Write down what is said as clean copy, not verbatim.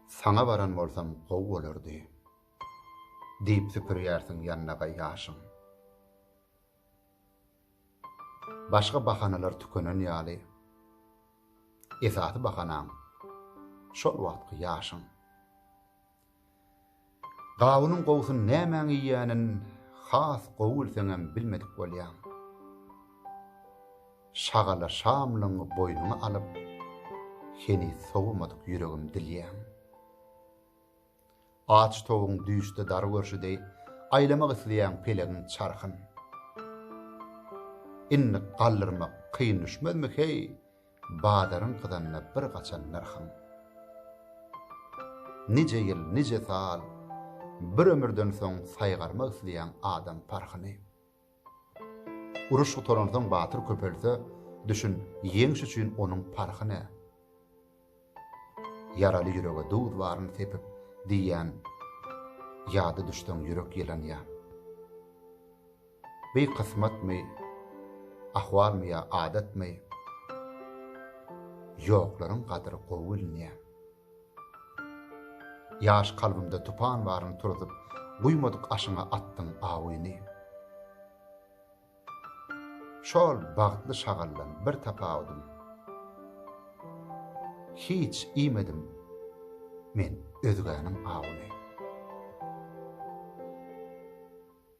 Sana baran bolsam gow bolardy. Diýip süpürýärsiň ýanyna gaýýaşyň. Başga bahanalar tükenen ýaly. Esasy bahanam şol wagtky ýaşyň. Gawunyň gowsyn näme ýanym has gowulsaňam bilmedik bolýan. Şagala şamlyňy boýnuňa alyp, seni sowmadyk ýüregim dilýän. Aç toğun düýşde dary görşüdey, aýlamak isleýän pelegin çarhyn. Inni gallyrmak kyn düşmedmi hey, badarın kızanna bir gaçan narhyn. Nice ýyl, nice sal, bir ömürden soň saýgarmak isleýän adam parhyny. Uruş otorandan batyr köpelse, düşün, ýeňiş üçin onuň parhyny. Yaraly ýürege duz baryn sepip diýen ýady düşden ýürek ýelenýär. Bey kısmatmy, ahwalmy ýa adatmy, ýoklaryň gadyry gowulnýar. Ýaş kalbymda tupan baryn turup, buýmadyk aşyňa atdyň awyny. Şol bagtly şagallan bir tapawdym. Hiç iýmedim men özgäniň awyny.